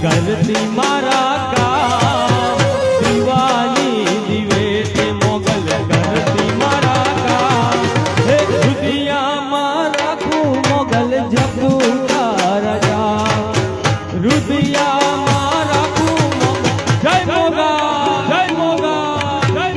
કરતી મારા કામ દીવાની દિવે તે મોગલ કરતી મારા કામ હે રુદિયામાં રાખું મોગલ જપુરા રાજા રુદિયામાં રાખું મોગલ જય મોગા જય મોગા જય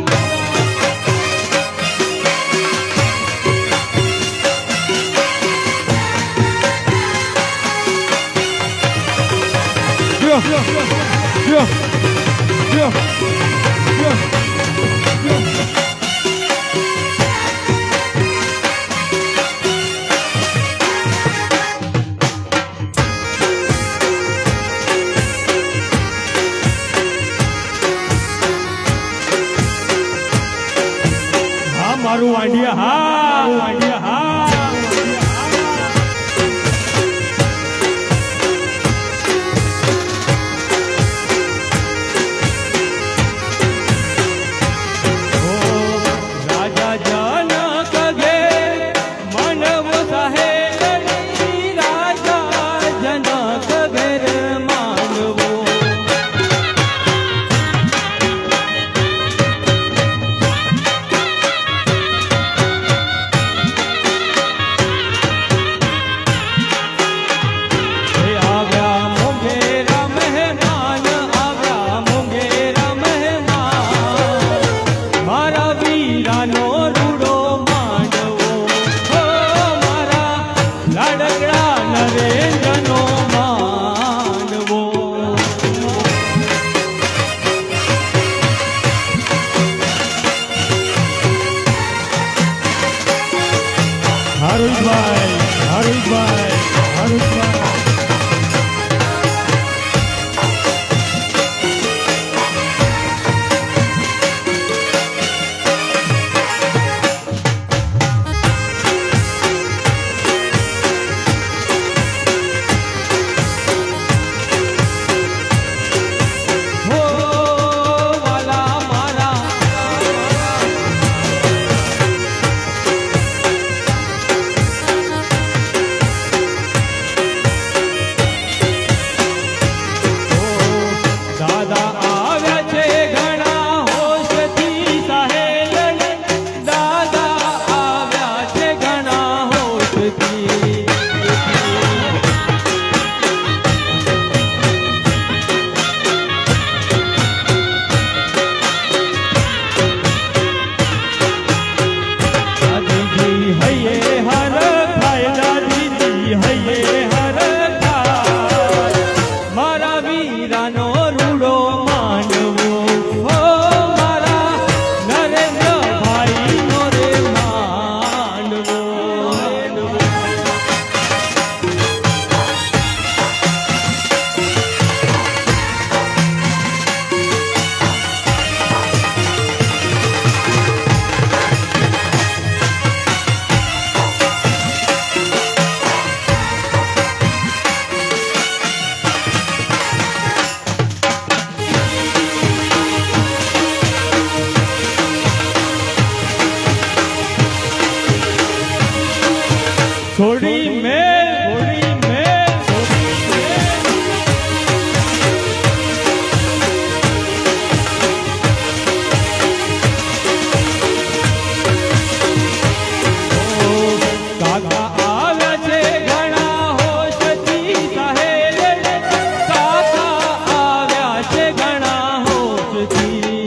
હા મારું વાંડિયા હા વાંડિયા હા થોડી મેલ થોડી મેલ કાકા આવ્યા છે ઘણા હોશથી સાહેલ કાકા આવ્યા છે ઘણા હોશથી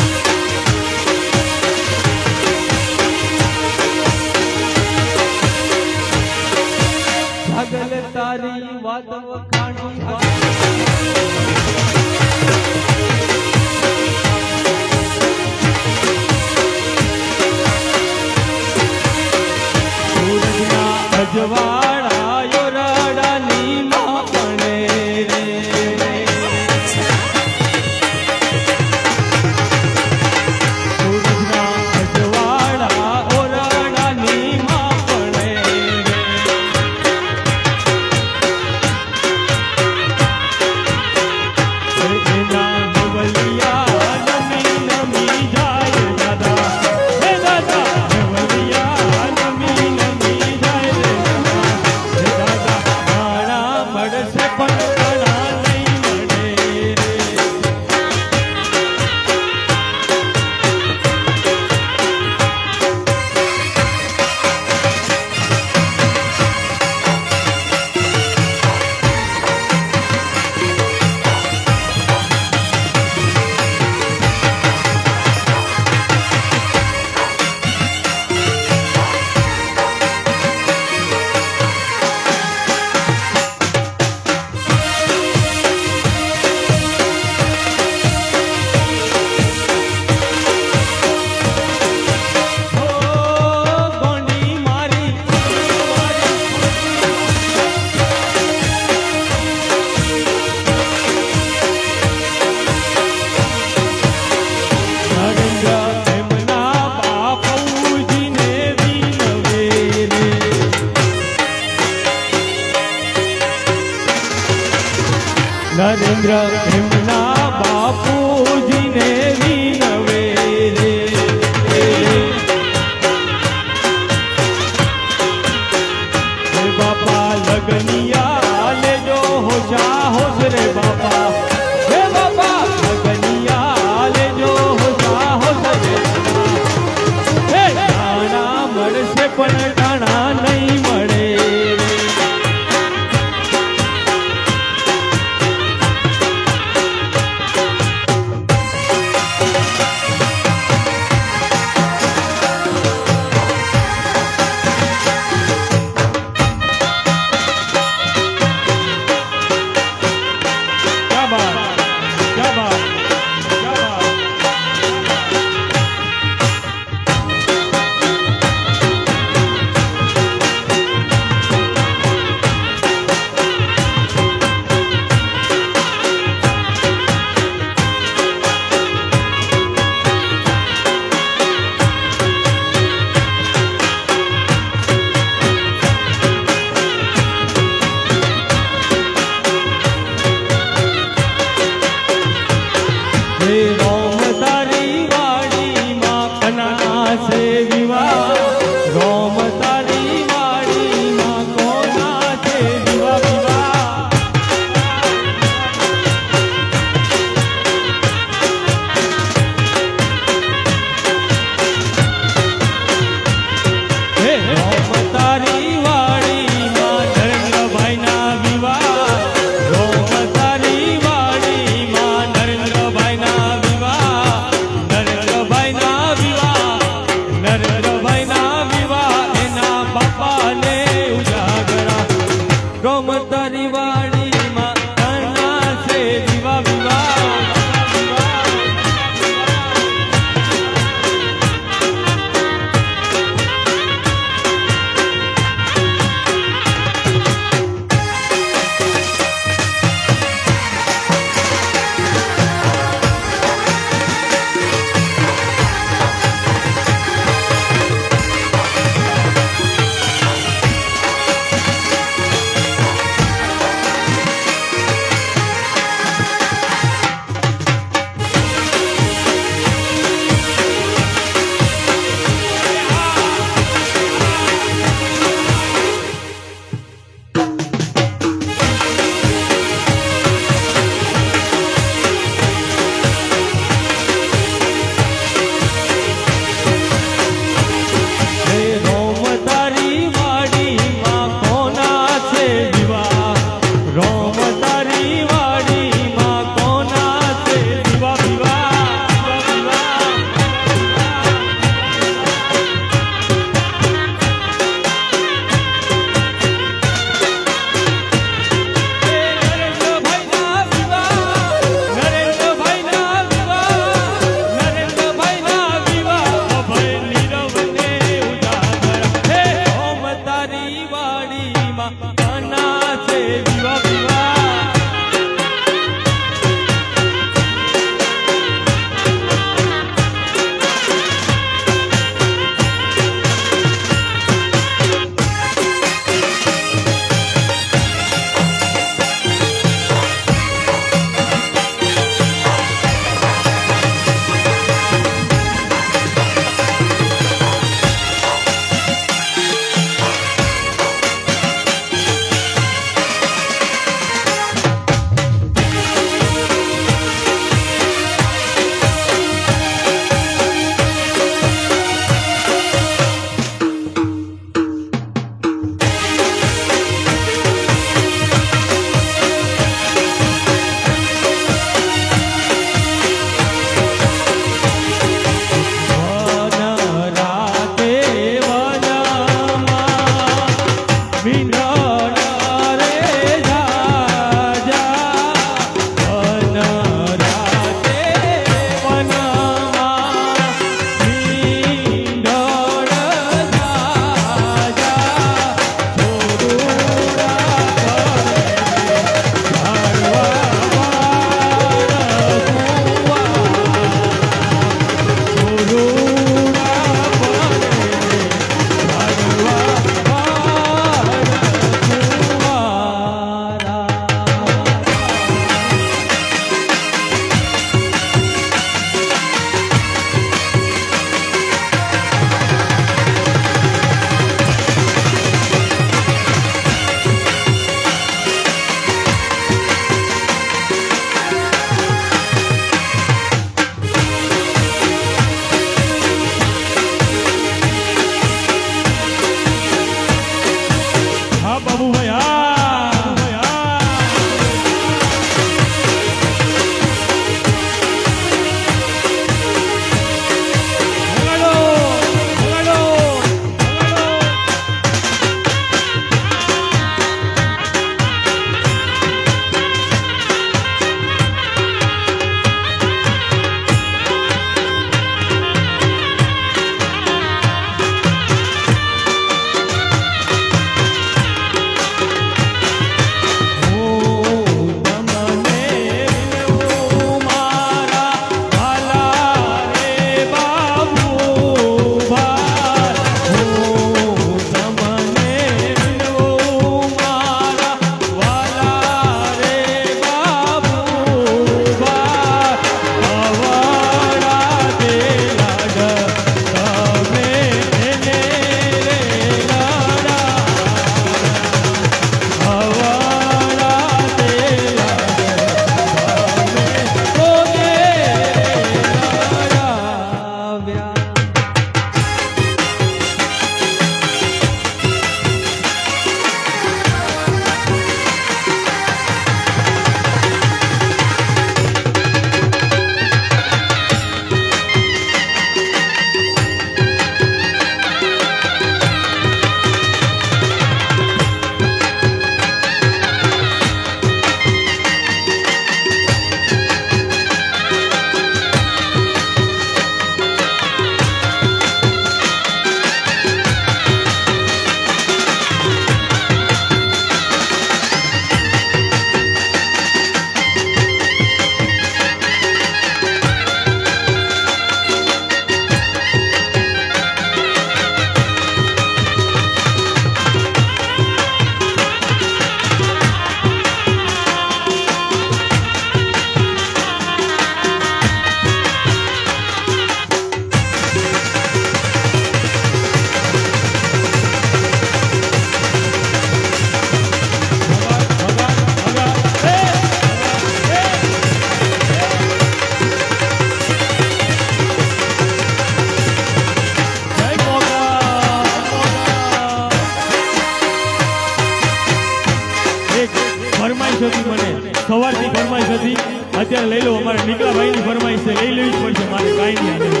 દીકરાભાઈ ની ફરમાઈશ છે, લઈ લેવી જ પડશે મારે, કાંઈ નહીં આને.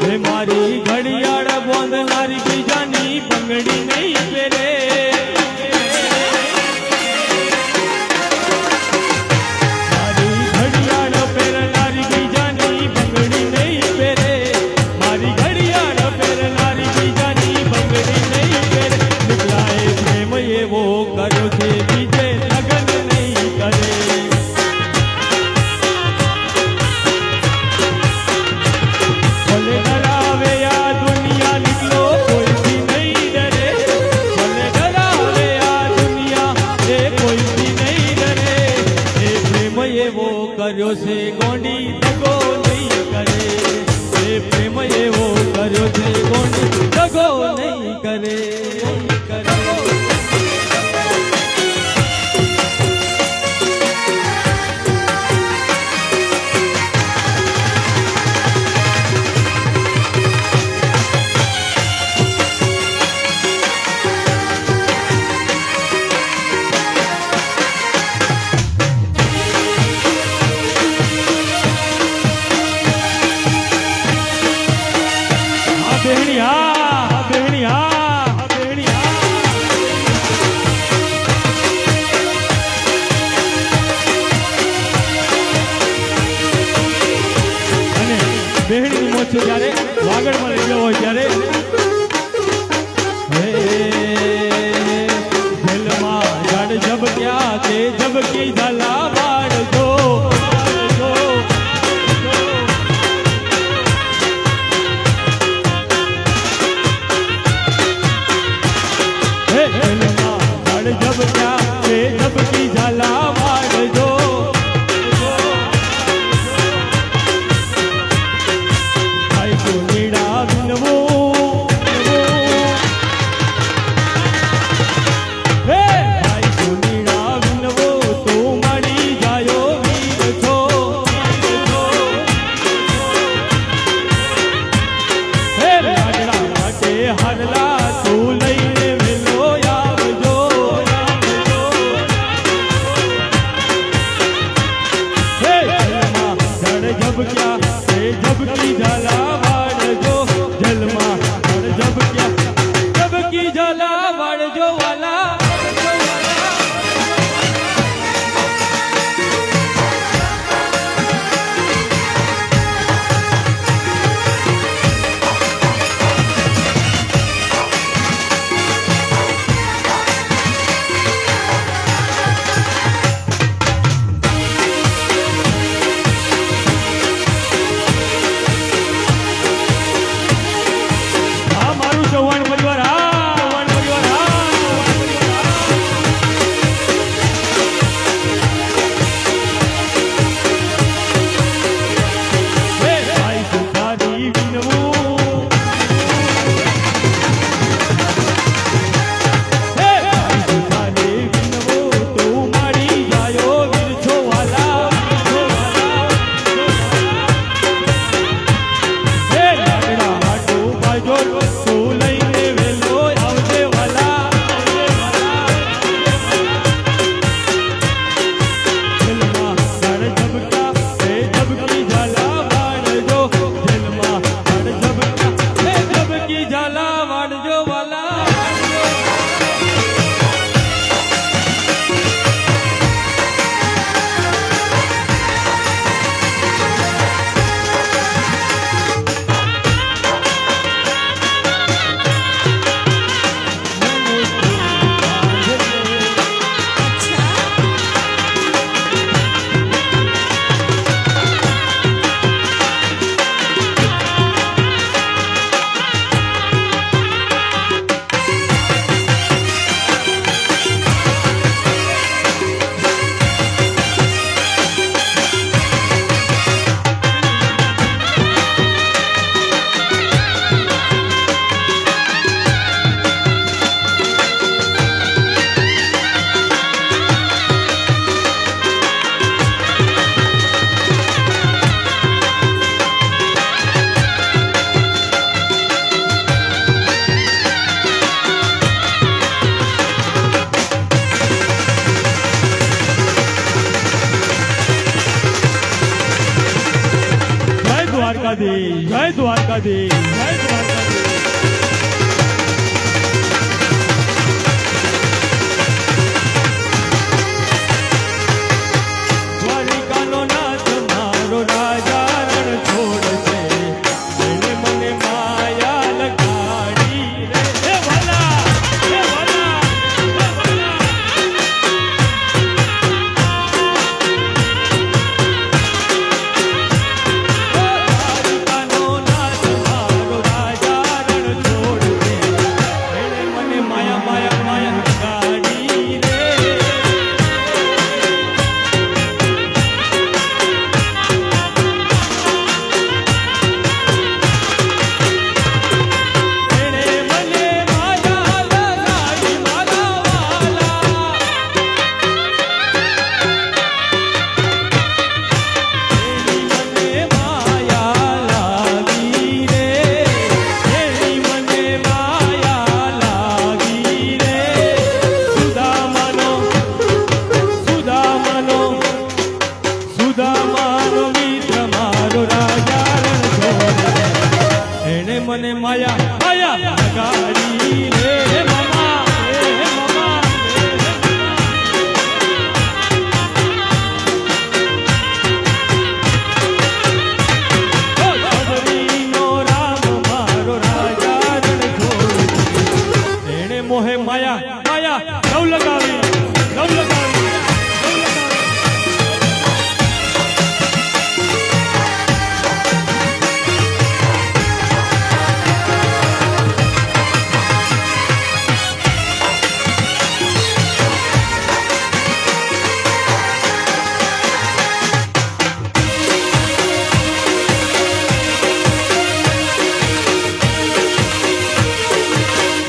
હે મારી ઘડિયાળ બોંધનારી બીજાની બંગડી નહીં પહેરે, મારી ઘડિયાળ પહેરનારી બીજાની બંગડી નહીં પહેરે, મારી ઘડિયાળ પહેરનારી બીજાની બંગડી નહીં પહેરે. દીકરાએ પ્રેમ એવો કર્યો છે બીજે લગન નહીં કરે. ભલે ડરાવે આ દુનિયા નીકળો કોઈથી નહીં ડરે, ભલે ડરાવે આ દુનિયા એ કોઈથી નહીં ડરે. એ પ્રેમ એવો કર્યો છે ગોંડી દગો નહીં કરે, એ પ્રેમ એવો કર્યો છે ગોંડી દગો નહીં કરે. બેહણીની મોજ છે ત્યારે વાગડમાં લઈ ગયો હોય ત્યારે જેલમાં જડ જબક્યા તે જબકી ઝાલા વાળજો. જેલમાં જડ જબક્યા તે જબકી ઝાલા વાળજો. જબકી ઝાલા વાળજો, જલમાં જબકી ઝાલા વાળજો વાલા. દ્વારકાધીશ, જય દ્વારકાધીશ, જય દ્વારકાધીશ. દ્વારિકાનો નાથ મારો રાજા રણ છોડશે, એને મને માયા લગાડી રે. હે વાલા, હે વાલા, હે વાલા. દ્વારિકાનો નાથ મારો રાજા રણ છોડશે, એને મને માયા માયા માયા લગાડી રે. એને મને માયા લગાડી મારા વાલા, એની મને માયા લાગી રે, એની મને માયા લાગી રે. સુદામાનો સુદામાનો સુદામાનો મિત્ર મારો રાજા રણ છોડે, એને મને માયા માયા લગાડી રે. હે મમા, હે મમા, હે મમા. સબરીનો રામ મારો રાજા રણ છોડે, એને મોહે માયા માયા નવ લગાવી, નવ લગાવી, નવ લગાવી.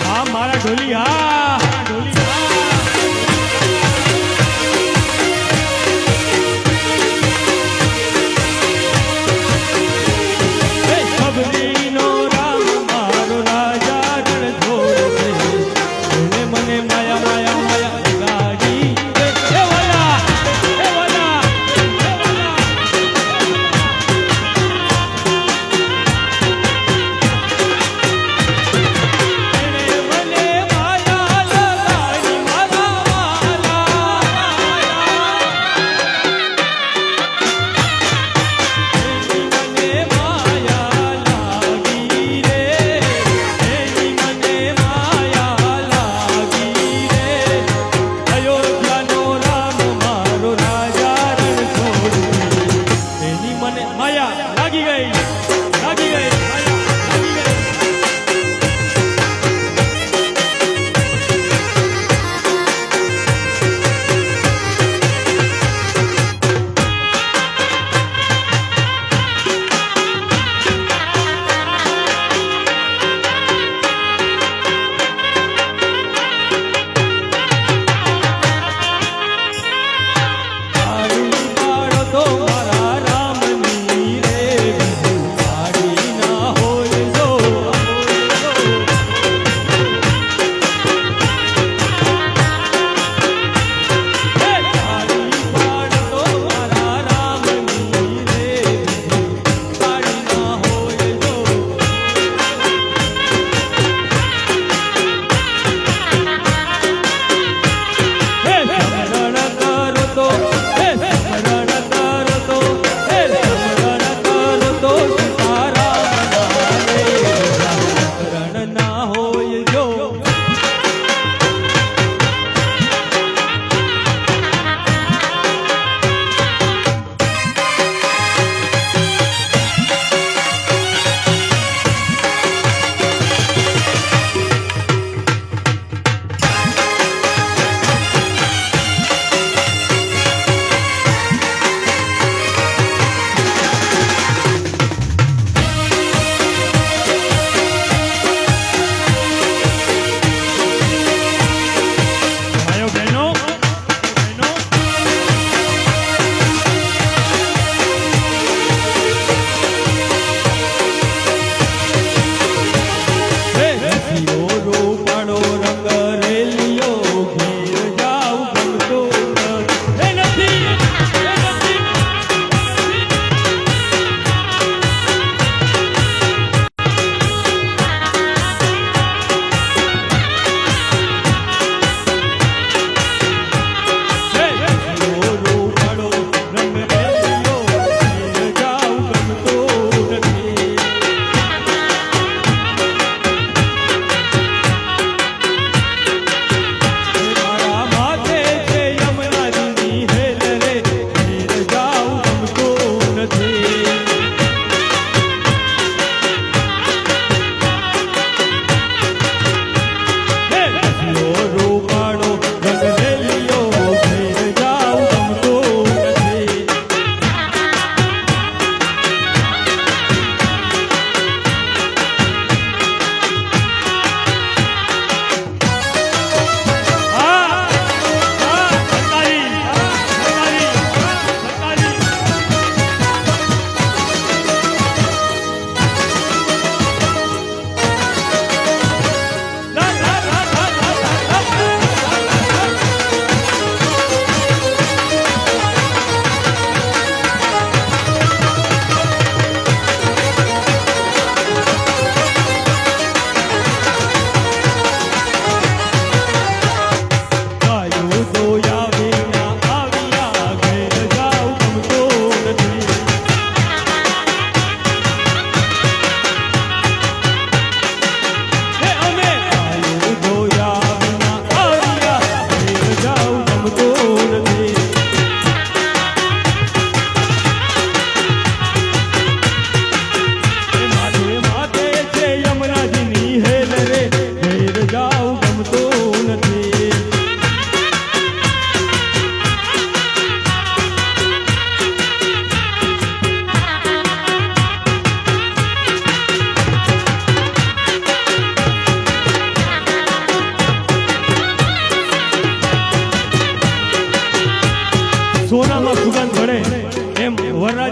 હા મારા ઢોલી, હા ઢોલી, હા. હે સબરીનો રામ મારો રાજા રણ છોડે, એને મને માયા માયા માયા લગાડી રે. હે વાલા, હે વાલા, હે વાલા. એને મને માયા લગાડી મારા વાલા, એની મને માયા લાગી રે, એની મને માયા લાગી રે. અયોધ્યાનો રામ મારો રાજા રણ છોડે, એની મને માયા લાગી ગઈ, લાગી ગઈ, માયા લાગી ગઈ. પાડી પાડો તો મારા રામની રે, પાડી ના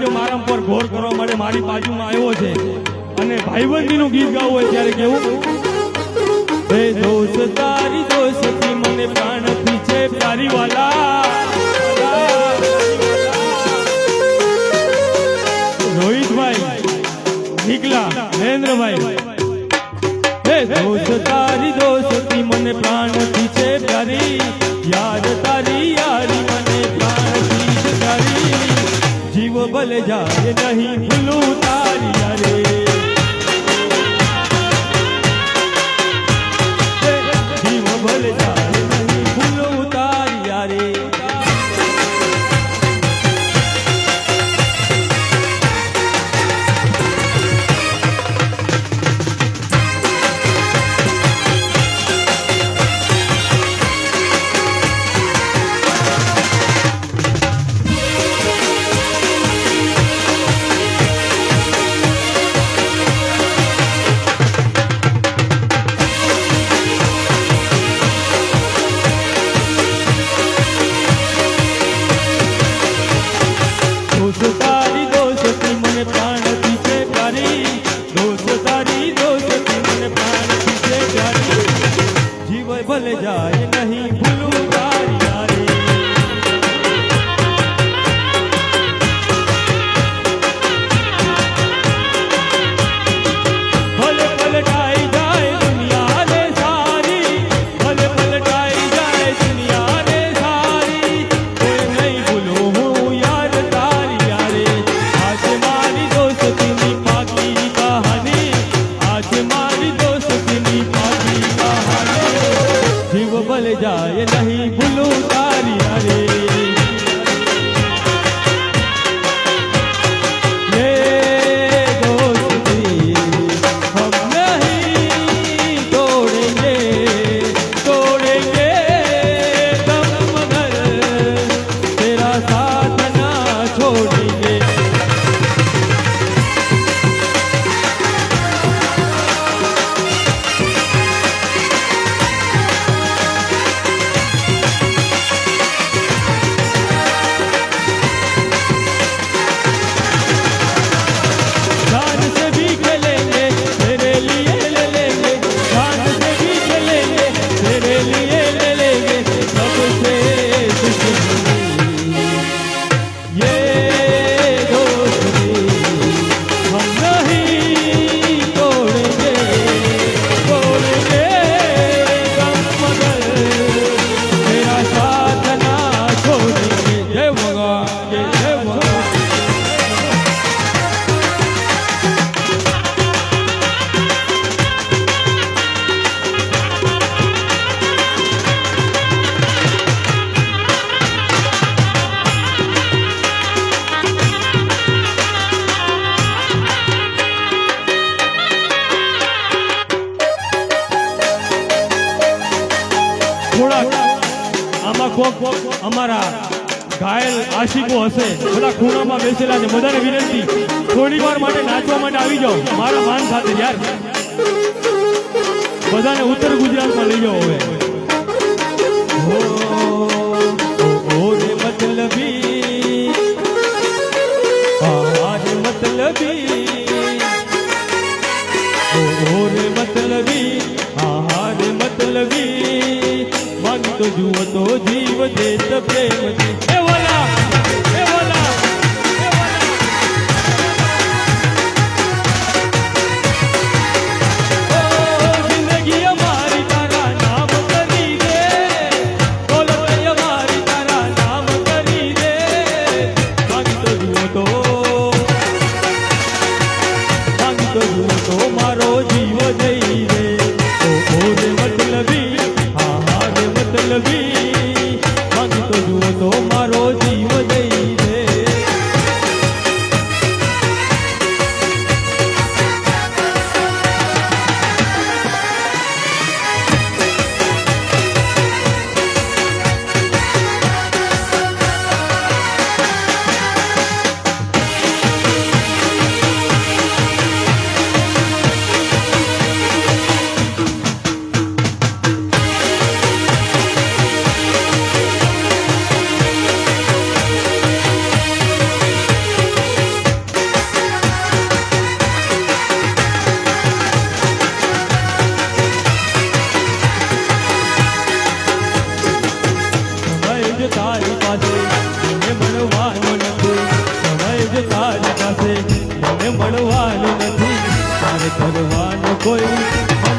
જો મારા પર ઘોર કરવા માટે મારી બાજુમાં આવ્યો છે અને ભાઈબંધીનું ગીત ગાવું હોય ત્યારે કેવું હે દોસ્ત તારી દોસ્તી મને પ્રાણ પીછે પ્યારી વાલા રોહિતભાઈ નીકલા નરેન્દ્રભાઈ હે દોસ્ત તારી દોસ્તી મને પ્રાણ પીછે પ્યારી યાદ તારી યારી મને પ્રાણ પીછે પ્યારી જીવ ભલે જાય નહીં ભૂલું તારી યારે જીવ ભલે જાય નહીં ભૂલું તારી યારે ભલે જાય નહીં ભૂલું તારી યારે ભલે પલટાઈ જાય દુનિયા રે સારી ભલે પલટાઈ જાય દુનિયા રે સારી કોઈ નહીં ભૂલું હું યાર તારી યારે આજે મારી દોસ્તીની પાકી કહાની આજે મારી દોસ્તીની પાકી કહાની જીવ ભલે જાય નહીં ભૂલું તારી યારે ये दोस्ती हम नहीं तोड़ेंगे तोड़ेंगे दम मगर तेरा साथ ना छोड़ेंगे जान से भी खेलेंगे तेरे लिए ले लेंगे जान से भी खेलेंगे तेरे लिए ले लेंगे सबसे दुश्मनी ये दोस्ती हम नहीं तोड़ेंगे तोड़ेंगे दम मगर तेरा साथ ना छोड़ेंगे जय भगवान जय भगवान થોડાક આમાં કોક અમારા ઘાયલ આશિકો હશે બધા ખૂણામાં બેસેલા છે બધાને વિનંતી થોડી વાર માટે નાચવા માટે આવી જાઓ મારા માન સાથે યાર બધાને ઉત્તર ગુજરાતમાં લઈ જાઓ હવે ઓ રે મતલબી રે મતલબી ઓ રે મતલબી રે મતલબી માંગતો જુઓ તો જીવ દેત પ્રેમથી એ વાલા એ વાલા એ વાલા ઓ જિંદગી અમારી તારા નામ કરી દે દોલત અમારી તારા નામ કરી દે માંગતો જુઓ તો મારો જીવ જઈ રે ઓ રે મતલબી રે મતલબી માંગતો જુઓ તો મારો છે મને મળવાનું નથી, મારે કરવાનું કોઈ મને